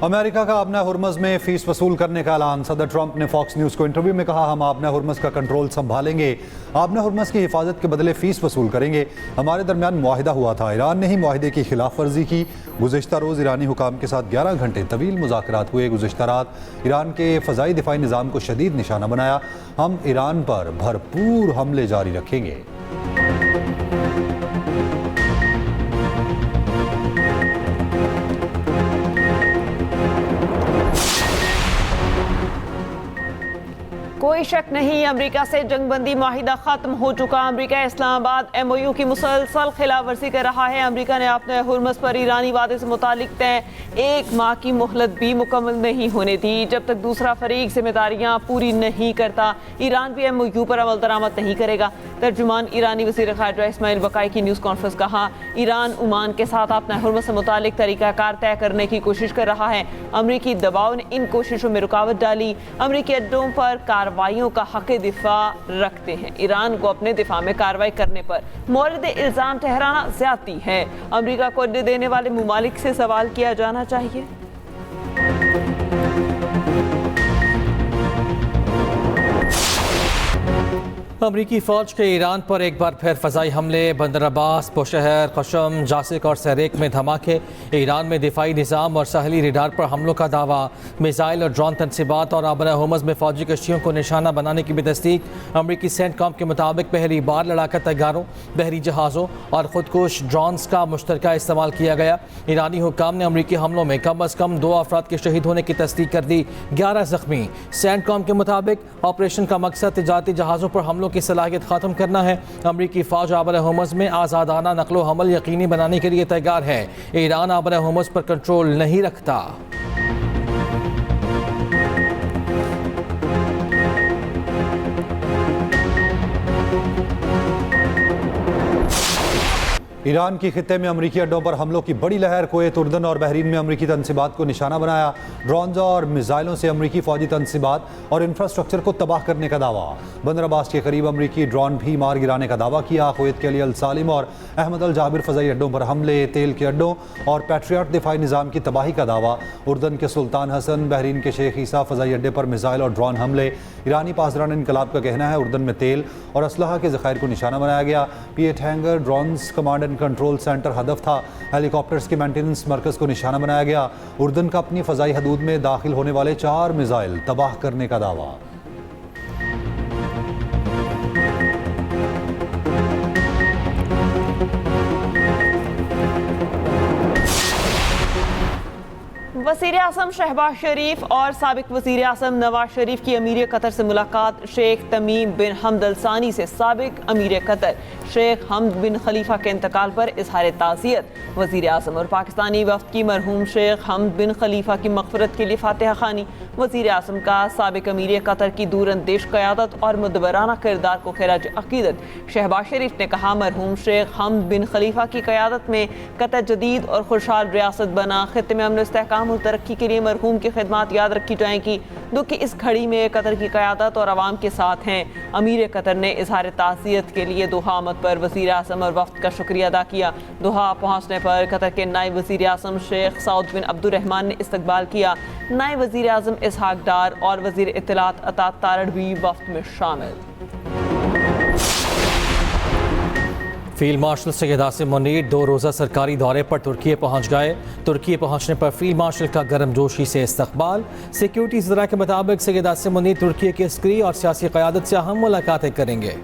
America का आबना हुर्मज़ में fees वसूल करने का ऐलान। सदर ट्रंप ने फॉक्स न्यूज़ को इंटरव्यू में कहा, हम आबना हुर्मज़ का कंट्रोल संभालेंगे, आबना हुर्मज़ की हिफाजत के बदले फीस वसूल करेंगे। हमारे दरमियान मुआहिदा हुआ था, ईरान ने ही मुआहिदे की खिलाफ वर्जी की। गुज़िश्ता रोज़ ईरानी हुकाम के साथ 11 घंटे तवील मुज़ाकरात हुए। गुज़िश्ता रात ईरान के फ़ज़ाई दिफाई निज़ाम को शदीद निशाना बनाया। हम ईरान पर भरपूर हमले जारी रखेंगे। कोई शक नहीं, अमेरिका से जंगबंदी माहिदा खत्म हो चुका। अमेरिका इस्लामाबाद MOU की मुसलसल खिलाफ वर्जी कर रहा है। अमेरिका ने अपने हुर्मज़ पर ईरानी वादे से मुतालिक तय 1 माह की मोहलत भी मुकम्मल नहीं होने दी। जब तक दूसरा फरीक जिम्मेदारियां पूरी नहीं करता, ईरान भी MOU पर अमल दरामद नहीं करेगा। तर्जुमान ईरानी वज़ीर ख़ारिजा इस्माइल बकाई की न्यूज़ कॉन्फ्रेंस कहा, ईरान ओमान के साथ अपने हुर्मज़ से मुतालिक तरीक़ाकार तय करने की कोशिश कर रहा है। अमरीकी दबाव ने इन कोशिशों में रुकावट डाली। अमरीकी अड्डों पर कार्रवाइयों का हक़ दिफा रखते हैं। ईरान को अपने दिफा में कार्रवाई करने पर मौरिद इल्ज़ाम ठहराना ज़्यादती है। अमरीका को अड्डे देने वाले मुमालिक से सवाल किया जाना चाहिए। अमरीकी फ़ौज के ईरान पर एक बार फिर फ़ज़ाई हमले। बंदर अब्बास, बुशहर, क़शम, जासिक और सहरेक में धमाके। ईरान में दिफाई निज़ाम और साहली रडार पर हमलों का दावा। मिसाइल और ड्रोन तनसीबात और आबना हुर्मज़ में फ़ौजी कश्तियों को निशाना बनाने की भी तस्दीक। अमरीकी सेंटकॉम के मुताबिक पहली बार लड़ाका तैयारों, बहरी जहाज़ों और खुदकुश ड्रोन्स का मुश्तरका इस्तेमाल किया गया। ईरानी हुक्काम ने अमरीकी हमलों में कम अज़ कम 2 अफराद के शहीद होने की तस्दीक कर दी, 11 ज़ख्मी। सेंटकॉम के मुताबिक ऑपरेशन का मकसद तिजारती जहाज़ों पर हमलों की सलाहियत ख़त्म करना है। अमरीकी फ़ौज आबना हुर्मज़ में आज़ादाना नकलो हमल यकीनी बनाने के लिए तैयार है। ईरान आबना हुर्मज़ पर कंट्रोल नहीं रखता। ईरान की खित्ते में अमरीकी अड्डों पर हमलों की बड़ी लहर। कुवैत, उर्दन और बहरीन में अमरीकी तनसीबात को निशाना बनाया। ड्रोन्स और मिसाइलों से अमरीकी फौजी तनसीबात और इंफ्रास्ट्रक्चर को तबाह करने का दावा। बंदर अब्बास के करीब अमरीकी ड्रोन भी मार गिराने का दावा किया। कुवैत के अली अल सालिम और अहमद अल जाबिर फ़ज़ाई अड्डों पर हमले, तेल के अड्डों और पैट्रियट दिफाई निज़ाम की तबाही का दावा। उर्दन के सुल्तान हसन, बहरीन के शेख ईसा फ़ज़ाई अड्डे पर मिसाइल और ड्रोन हमले। ईरानी पासदारान इनकलाब का कहना है उर्दन में तेल और असलहा के ज़खायर को निशाना बनाया गया। पीएट hangar drones command and control centre हदफ था। हेलीकॉप्टर्स के मेंटेनेंस मरकज़ को निशाना बनाया गया। उर्दन का अपनी फ़ज़ाई हदूद में दाखिल होने वाले 4 मिसाइल तबाह करने का दावा। वज़ीर आज़म शहबाज शरीफ और साबिक वज़ीर आज़म नवाज शरीफ की अमीर कतर से मुलाकात। शेख तमीम बिन हमद अल सानी से साबिक अमीर कतर शेख हमद बिन खलीफा के इंतकाल पर इजहार ताज़ियत। वज़ीर आज़म और पाकिस्तानी वफ़द की मरहूम शेख हमद बिन खलीफा की मग़फ़िरत के लिए फातिहा ख़ानी। वज़ीर आज़म का साबिक अमीर कतर की दूरअंदेश क़यादत और मुदबराना किरदार को खिराज अक़ीदत। शहबाज शरीफ ने कहा, मरहूम शेख हमद बिन खलीफा की क़यादत में कतर जदीद और खुशहाल रियासत बना। ख़ित्ते में अमन इस्तेहकाम और तरक्की के लिए मरहूम की खिदमात याद रखी जाएंगी। दुख की इस घड़ी में कतर की क़यादत और आवाम के साथ हैं। अमीर कतर ने इजहार ताज़ियत के लिए दोहा आमद पर वज़ीर आज़म और वफ़द का शुक्रिया अदा किया। दोहा पहुँचने पर कतर के नायब वज़ीर आज़म शेख सऊद बिन अब्दुर्रहमान ने इस्तकबाल किया। नायब वज़ीर आज़म इसहाक डार और वज़ीर इत्तलात अता तारड़ भी वफ़द में शामिल। फील्ड मार्शल सैयद आसिम मुनीर 2 रोज़ा सरकारी दौरे पर तुर्की पहुँच गए। तुर्की पहुँचने पर फील्ड मार्शल का गर्मजोशी से इस्तकबाल। सिक्योरिटी ज़रा के मुताबिक सैयद आसिम मुनीर तुर्की के अस्करी और सियासी क़यादत से अहम मुलाकातें करेंगे।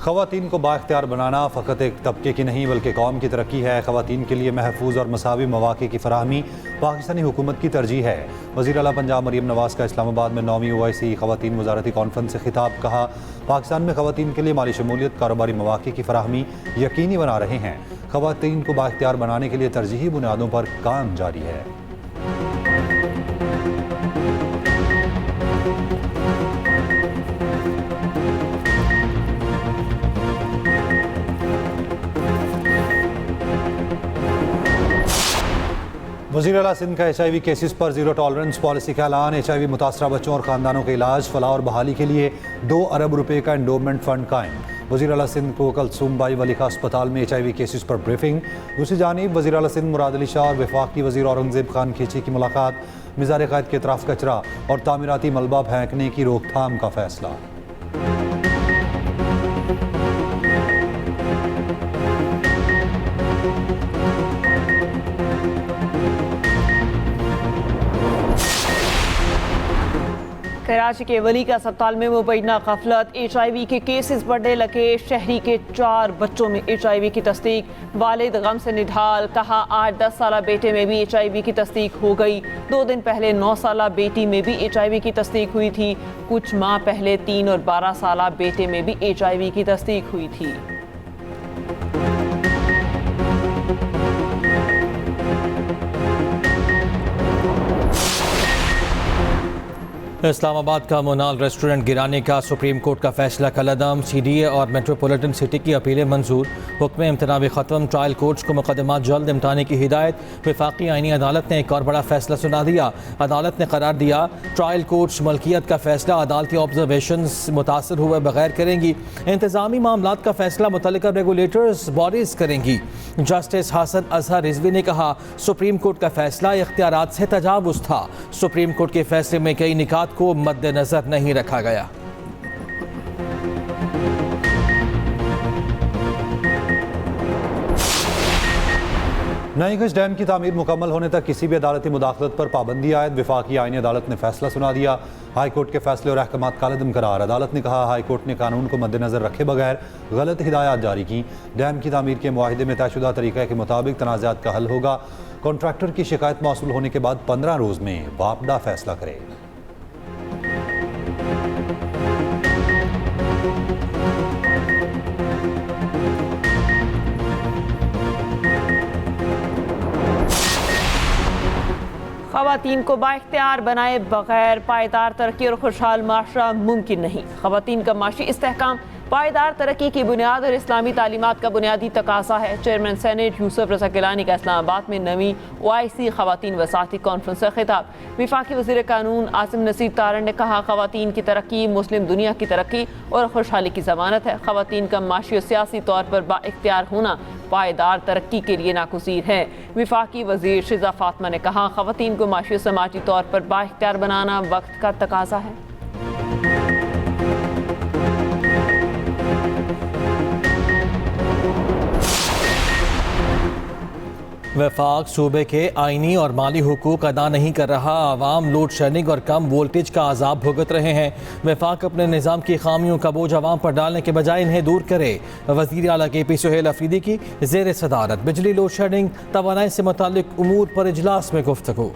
ख़वातीन को बाख्तियार बनाना फ़कत एक तबके की नहीं बल्कि कौम की तरक्की है। ख़वातीन के लिए महफूज और मसावी मौक़े की फ़राहमी पाकिस्तानी हुकूमत की तरजीह है। वज़ीर आला पंजाब मरीम नवाज़ का इस्लामाबाद में 9वीं OIC ख़वातीन वज़ारती कॉन्फ्रेंस से खिताब। कहा, पाकिस्तान में ख़वातीन के लिए माली शमूलियत, कारोबारी मौक़े की फ़राहमी यकीनी बना रहे हैं। ख़वातीन को बाख्तियार बनाने के लिए तरजीही बुनियादों पर काम जारी है। वज़ीर आला सिंध का HIV केसेस पर जीरो टॉलरेंस पॉलिसी का ऐलान। HIV मुतासरा बच्चों और ख़ानदानों के इलाज, फलाह और बहाली के लिए 2 अरब रुपए का एंडोमेंट फ़ंड कायम। वज़ीर आला सिंध को कलसूम बाई वली का अस्पताल में HIV केसेस पर ब्रीफिंग। दूसरी जानिब वज़ीर आला सिंध मुराद अली शाह और वफाकी वज़ीर औरंगज़ेब खान खींची की मुलाकात। मिज़ार क़ायद के अतराफ़ कचरा और तामीराती मलबा फेंकने की रोकथाम का फैसला। कराची के वली का अस्पताल में मुबैना गफलत। HIV के केसेस बढ़ने लगे। शहरी के 4 बच्चों में HIV की तस्दीक। वालिद गम से निढाल, कहा 8-10 साला बेटे में भी HIV की तस्दीक हो गई। 2 दिन पहले 9 साला बेटी में भी HIV की तस्दीक हुई थी। कुछ माह पहले 3 और 12 साला बेटे में भी HIV की तस्दीक हुई थी। इस्लामाबाद का मोनाल रेस्टोरेंट गिराने का सुप्रीम कोर्ट का फैसला कलअदम। CDA और मेट्रोपॉलिटन सिटी की अपीलें मंजूर। हुक्म इम्तनाब ख़त्म। ट्रायल कोर्ट्स को मुकदमा जल्द निपटाने की हिदायत। वफाकी आईनी अदालत ने एक और बड़ा फैसला सुना दिया। अदालत ने करार दिया ट्रायल कोर्ट्स मलकियत का फैसला अदालती ऑब्जर्वेशन मुतासर हुए बगैर करेंगी। इंतजामी मामलात का फैसला मुतल्लिका रेगुलेटर्स बॉडीज करेंगी। जस्टिस हसन अजहर रिजवी ने कहा सुप्रीम कोर्ट का फैसला इख्तियारात से तजावुज़ था। सुप्रीम कोर्ट के फैसले में कई निकात को मद्देनजर नहीं रखा गया। नई गश डैम की तामीर मुकम्मल होने तक किसी भी अदालती मुदाखलत पर पाबंदी आयद। वफाकी आईनी अदालत ने फैसला सुना दिया। हाई कोर्ट के फैसले और अहकामात कालअदम करार। अदालत ने कहा हाई कोर्ट ने कानून को मद्देनजर रखे बगैर गलत हिदायत जारी की। डैम की तामीर के मुआहिदे में तयशुदा तरीक़े के मुताबिक तनाज़ात का हल होगा। कॉन्ट्रैक्टर की शिकायत मौसूल होने के बाद 15 रोज़ में वापडा फैसला करे। ख़वातीन को बाइख्तियार बनाए बगैर पायदार तरक्की और खुशहाल माशरा मुमकिन नहीं। ख़वातीन का माशी इस्तेहकाम पायदार तरक्की की बुनियाद और इस्लामी तालीमात का बुनियादी तकाजा है। चेयरमैन सेनेट यूसुफ रज़ा गिलानी का इस्लामाबाद में नवी OIC ख़वातीन वसाती कॉन्फ्रेंस से खिताब। वफाकी वज़ीर कानून आसिम नसीर तारण ने कहा ख़वातीन की तरक्की मुस्लिम दुनिया की तरक्की और खुशहाली की ज़मानत है। ख़वातीन का माशी और सियासी तौर पर बाइख्तियार होना पायदार तरक्की के लिए नागुज़ीर है। वफाकी वज़ीर शिज़ा फातिमा ने कहा ख़वातीन को माशी और समाजी तौर पर बाइख्तियार बनाना वक्त का तकाजा है। वफाक सूबे के आइनी और माली हुकूक अदा नहीं कर रहा। आवाम लोड शेडिंग और कम वोल्टेज का अजाब भुगत रहे हैं। वफाक अपने निज़ाम की खामियों का बोझ आवाम पर डालने के बजाय इन्हें दूर करे। वज़ीर आला KP सुहेल अफरीदी की ज़ेर सदारत बिजली लोड शेडिंग तवानाई से मुताल्लिक उमूर पर इजलास में गुफ्तगू।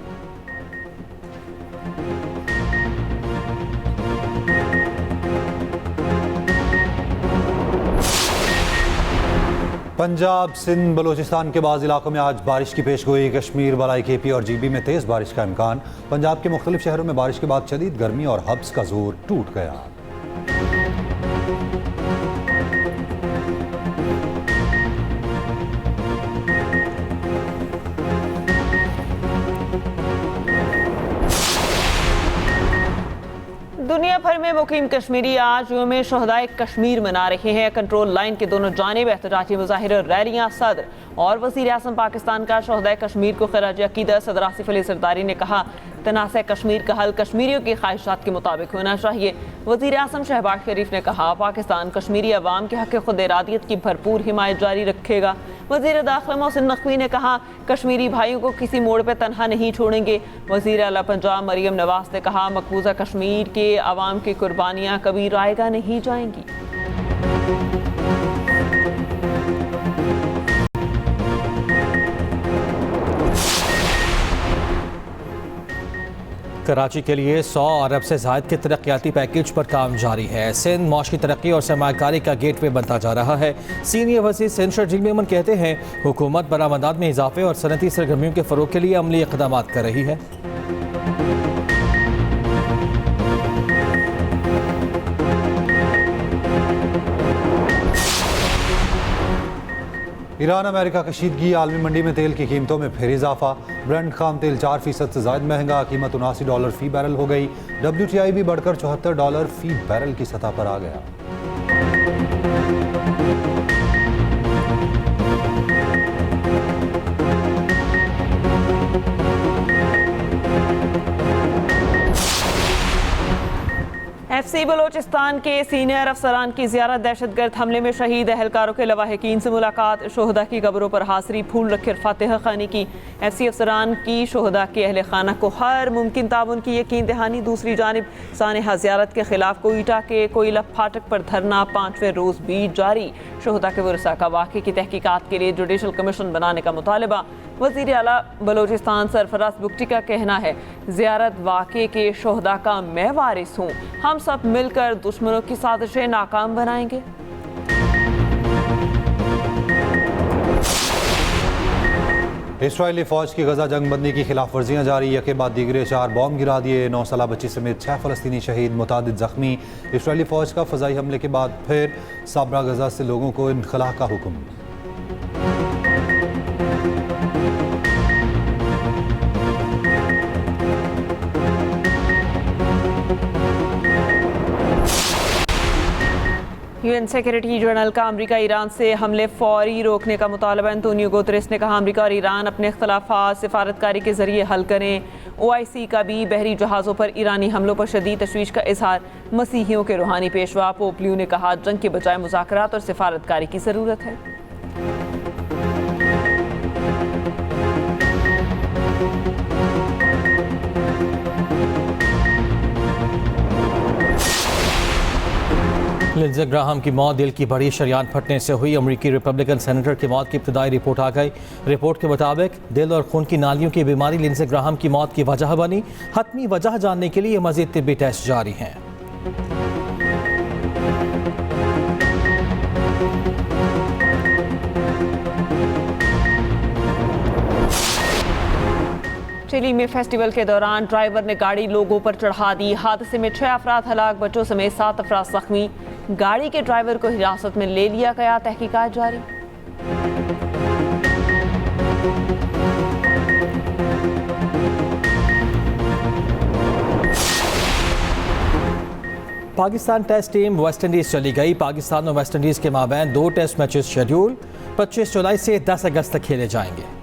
पंजाब, सिंध, बलूचिस्तान के बाज़ इलाकों में आज बारिश की पेशगोई। कश्मीर, बलाई KP और GB में तेज़ बारिश का इम्कान। पंजाब के मुख्तलिफ शहरों में बारिश के बाद शदीद गर्मी और हब्स का जोर टूट गया। दुनिया भर में मुकीम कश्मीरी आज यौम शहदाए कश्मीर मना रहे हैं। कंट्रोल लाइन के दोनों जानिब एहतजाजी मुजाहिरे, रैलियां। सदर और वज़ीर आज़म पाकिस्तान का शहदाए कश्मीर को खराज अकीदत। सदर आसिफ अली सरदारी ने कहा तनाज़ कश्मीर का हल कश्मीरियों की ख्वाहिशात के मुताबिक होना चाहिए। वज़ीर आज़म शहबाज शरीफ ने कहा पाकिस्तान कश्मीरी अवाम के हक़ खुद इरादियत की भरपूर हिमायत जारी रखेगा। वज़ीर दाखिला मोहसिन नकवी ने कहा कश्मीरी भाइयों को किसी मोड़ पर तनहा नहीं छोड़ेंगे। वज़ीर आला पंजाब मरियम नवाज ने कहा मकबूजा कश्मीर के अवाम की कुर्बानियाँ कभी रायगा नहीं जाएंगी। कराची के लिए 100 अरब से ज़ायद के तरक्याती पैकेज पर काम जारी है। सिंध मौशी तरक्की और सरमाकारी का गेटवे बनता जा रहा है। सीनियर वज़ीर सिंध शर्जील मेमन कहते हैं हुकूमत बरामदात में इजाफे और सनती सरगर्मियों के फ़रोग के लिए अमली इक़दाम कर रही है। ईरान अमेरिका कशीदगी, आलमी मंडी में तेल की कीमतों में फिर इजाफा। ब्रेंट खाम तेल 4% से ज्यादा महंगा, कीमत $79 फी बैरल हो गई। WTI भी बढ़कर $74 फी बैरल की सतह पर आ गया। FC बलोचिस्तान के सीनियर अफसरान की ज़ियारत, दहशतगर्द हमले में शहीद अहलकारों के लवाहिकीन से मुलाकात, शोहदा की कब्रों पर हाज़री, फूल रखे फातिहा खानी की। FC अफसरान की शोहदा के अहल खाना को हर मुमकिन ताउन की यकीन दहानी। दूसरी जानिब सानहा ज़ियारत के खिलाफ कोयटा के कोयला फाटक पर धरना 5वें रोज़ भी जारी। शोहदा के वरसा का वाक़े की तहकीकात के लिए जुडिशल कमीशन बनाने का मुतालबा। वज़ीर आला बलोचिस्तान सरफराज बुगटी का कहना है, ज़ियारत वाक़े के शोहदा का मैं वारिस हूँ, हम सब मिलकर दुश्मनों की साजिशें नाकाम बनाएंगे। इसराइली फौज की गजा जंग बंदी की खिलाफ वर्जियाँ जारी, यके बाद दीगरे 4 बॉम्ब गिरा दिए। 9 साला बच्ची समेत 6 फ़लस्तीनी शहीद, मुतादिद ज़ख्मी। इसराइली फौज का फ़ज़ाई हमले के बाद फिर साबरा गजा से लोगों को इनखला का हुक्म। UN सेक्रेटरी जनरल का अमेरिका ईरान से हमले फौरी रोकने का मुतालबा। एंटोनियो गुतरेस ने कहा, अमेरिका और ईरान अपने इख्तलाफात सिफारतकारी के जरिए हल करें। OIC का भी बहरी जहाज़ों पर ईरानी हमलों पर शदीद तशवीश का इजहार। मसीहियों के रूहानी पेशवा पोप लियो ने कहा, जंग के बजाय मुज़ाकरात और सिफारतकारी की ज़रूरत है। लिंडसे ग्राहम की मौत दिल की बड़ी शरियान फटने से हुई। अमेरिकी रिपब्लिकन सेनेटर की मौत की इब्तदाई रिपोर्ट आ गई। रिपोर्ट के मुताबिक दिल और खून की नालियों की बीमारी लिंडसे ग्राहम की मौत की वजह बनी। हतमी वजह जानने के लिए मजीद तिब्बी टेस्ट जारी हैं। चिली में फेस्टिवल के दौरान ड्राइवर ने गाड़ी लोगों पर चढ़ा दी। हादसे में 6 अफराद हलाक, बच्चों समेत 7 अफराद जख्मी। गाड़ी के ड्राइवर को हिरासत में ले लिया गया, तहकीकात जारी। Pakistan test team West Indies चली गई। पाकिस्तान और वेस्ट इंडीज के माबैन 2 टेस्ट मैचेस शेड्यूल 25 जुलाई से 10 अगस्त तक खेले जाएंगे।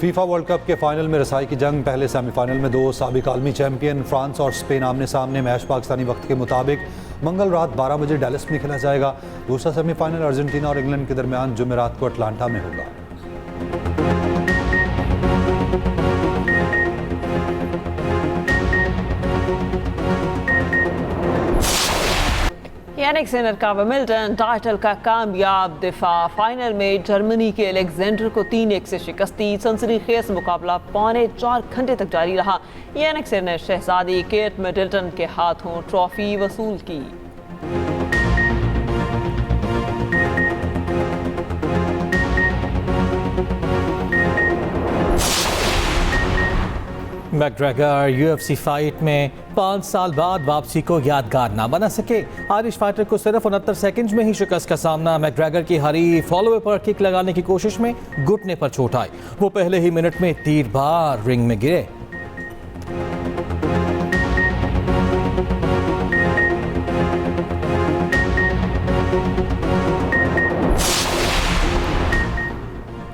फीफा वर्ल्ड कप के फाइनल में रसाई की जंग, पहले सेमीफाइनल में 2 साबिक आलमी चैंपियन फ्रांस और स्पेन आमने सामने। मैच पाकिस्तानी वक्त के मुताबिक मंगल रात 12 बजे डैलस में खेला जाएगा। दूसरा सेमीफाइनल अर्जेंटीना और इंग्लैंड के दरमियान जुमेरात को अटलांटा में होगा। यानिक सिनर का विंबलडन टाइटल का कामयाब दिफा। फाइनल में जर्मनी के अलेक्जेंडर को 3-1 से शिकस्ती। सनसनीखेज मुकाबला 3.25 घंटे तक जारी रहा। यानिक सिनर ने शहजादी केट मिडलटन के हाथों ट्रॉफी वसूल की। मैकग्रेगर UFC फाइट में 5 साल बाद वापसी को यादगार ना बना सके। आयरिश फाइटर को सिर्फ 69 सेकंड में ही शिकस्त का सामना। मैकग्रेगर की हरीफ फॉलोअर पर किक लगाने की कोशिश में घुटने पर चोट आई। वो पहले ही मिनट में 3 बार रिंग में गिरे।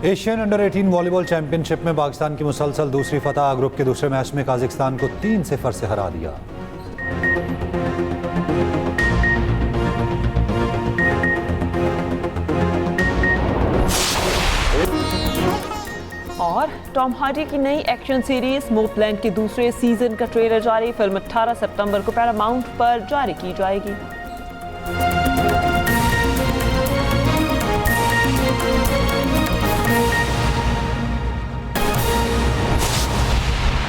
एशियन अंडर 18 वॉलीबॉल चैंपियनशिप में पाकिस्तान की मुसलसल दूसरी फतह। ग्रुप के दूसरे मैच में काजाकिस्तान को 3-0 से हरा दिया। और टॉम हार्डी की नई एक्शन सीरीज मोपलैंड के दूसरे सीजन का ट्रेलर जारी। फिल्म 18 सितंबर को पैरामाउंट पर जारी की जाएगी।